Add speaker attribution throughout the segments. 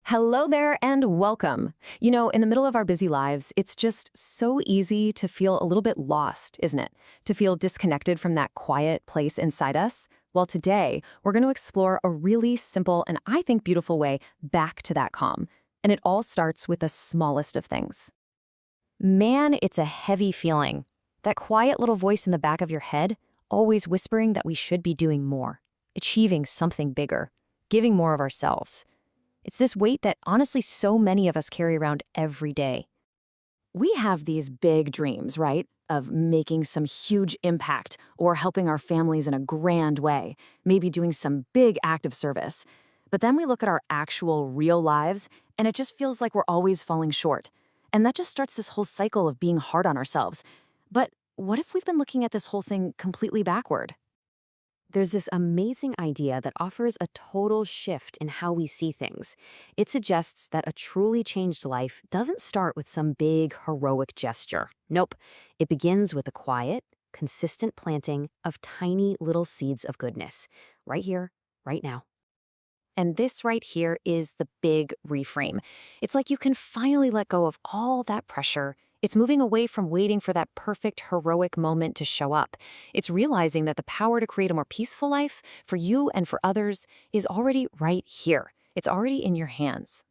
Speaker 1: Hello there and welcome. In the middle of our busy lives, it's just so easy to feel a little bit lost, isn't it? To feel disconnected from that quiet place inside us. Well, today, we're going to explore a really simple and I think beautiful way back to that calm. And it all starts with the smallest of things. Man, it's a heavy feeling. That quiet little voice in the back of your head, always whispering that we should be doing more, achieving something bigger, giving more of ourselves. It's this weight that honestly so many of us carry around every day. We have these big dreams, right? Of making some huge impact or helping our families in a grand way, maybe doing some big act of service. But then we look at our actual real lives and it just feels like we're always falling short. And that just starts this whole cycle of being hard on ourselves. But what if we've been looking at this whole thing completely backward? There's this amazing idea that offers a total shift in how we see things. It suggests that a truly changed life doesn't start with some big, heroic gesture. Nope. It begins with a quiet, consistent planting of tiny little seeds of goodness, right here, right now. And this right here is the big reframe. It's like you can finally let go of all that pressure. It's moving away from waiting for that perfect, heroic moment to show up. It's realizing that the power to create a more peaceful life for you and for others is already right here. It's already in your hands.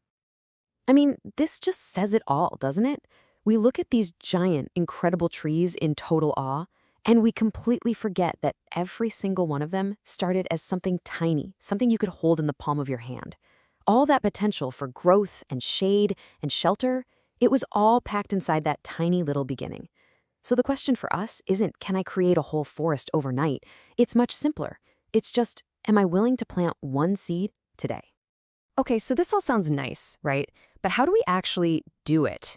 Speaker 1: I mean, this just says it all, doesn't it? We look at these giant, incredible trees in total awe, and we completely forget that every single one of them started as something tiny, something you could hold in the palm of your hand. All that potential for growth and shade and shelter, it was all packed inside that tiny little beginning. So the question for us isn't, can I create a whole forest overnight? It's much simpler. It's just, am I willing to plant one seed today? Okay, so this all sounds nice, right? But how do we actually do it?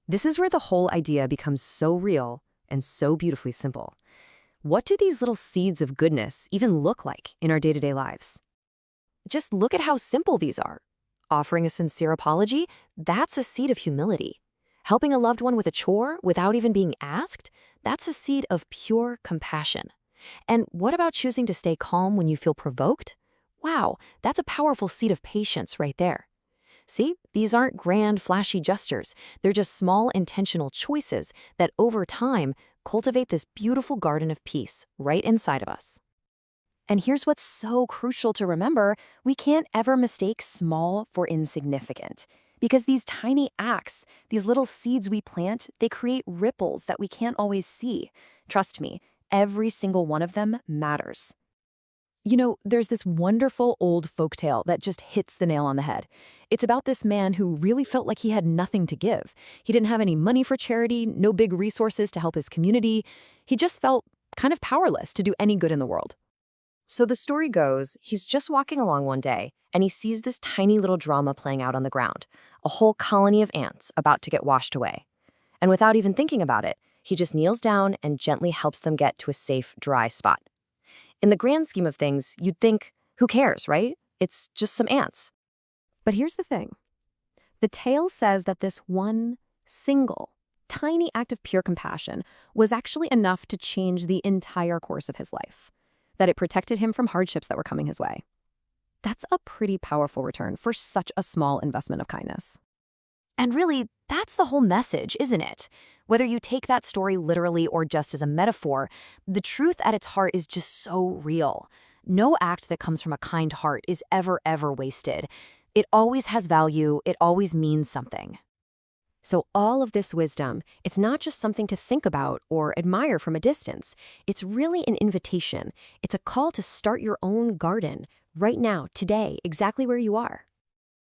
Speaker 1: This is where the whole idea becomes so real and so beautifully simple. What do these little seeds of goodness even look like in our day-to-day lives? Just look at how simple these are. Offering a sincere apology, that's a seed of humility. Helping a loved one with a chore without even being asked, that's a seed of pure compassion. And what about choosing to stay calm when you feel provoked? Wow, that's a powerful seed of patience right there. See, these aren't grand, flashy gestures. They're just small, intentional choices that over time cultivate this beautiful garden of peace right inside of us. And here's what's so crucial to remember. We can't ever mistake small for insignificant. Because these tiny acts, these little seeds we plant, they create ripples that we can't always see. Trust me, every single one of them matters. There's this wonderful old folktale that just hits the nail on the head. It's about this man who really felt like he had nothing to give. He didn't have any money for charity, no big resources to help his community. He just felt kind of powerless to do any good in the world. So the story goes, he's just walking along one day, and he sees this tiny little drama playing out on the ground, a whole colony of ants about to get washed away. And without even thinking about it, he just kneels down and gently helps them get to a safe, dry spot. In the grand scheme of things, you'd think, who cares, right? It's just some ants. But here's the thing. The tale says that this one single, tiny act of pure compassion was actually enough to change the entire course of his life. That it protected him from hardships that were coming his way. That's a pretty powerful return for such a small investment of kindness. And really, that's the whole message, isn't it? Whether you take that story literally or just as a metaphor, the truth at its heart is just so real. No act that comes from a kind heart is ever wasted. It always has value, it always means something. So all of this wisdom, it's not just something to think about or admire from a distance. It's really an invitation. It's a call to start your own garden right now, today, exactly where you are.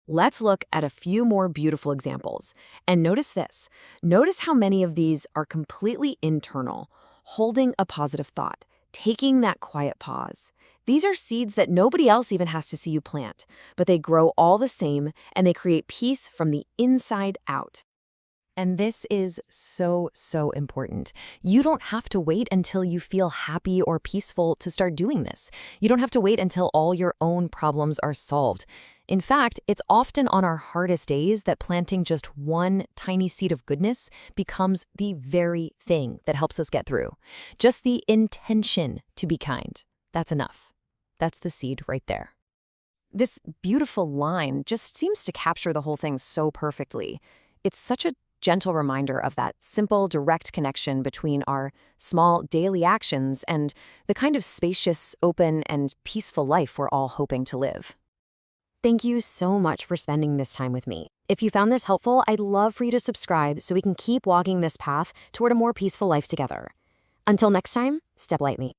Speaker 1: Let's look at a few more beautiful examples. And notice this. Notice how many of these are completely internal, holding a positive thought, taking that quiet pause. These are seeds that nobody else even has to see you plant, but they grow all the same and they create peace from the inside out. And this is so important. You don't have to wait until you feel happy or peaceful to start doing this. You don't have to wait until all your own problems are solved. In fact, it's often on our hardest days that planting just one tiny seed of goodness becomes the very thing that helps us get through. Just the intention to be kind. That's enough. That's the seed right there. This beautiful line just seems to capture the whole thing so perfectly. It's such a gentle reminder of that simple, direct connection between our small daily actions and the kind of spacious, open, and peaceful life we're all hoping to live. Thank you so much for spending this time with me. If you found this helpful, I'd love for you to subscribe so we can keep walking this path toward a more peaceful life together. Until next time, step lightly.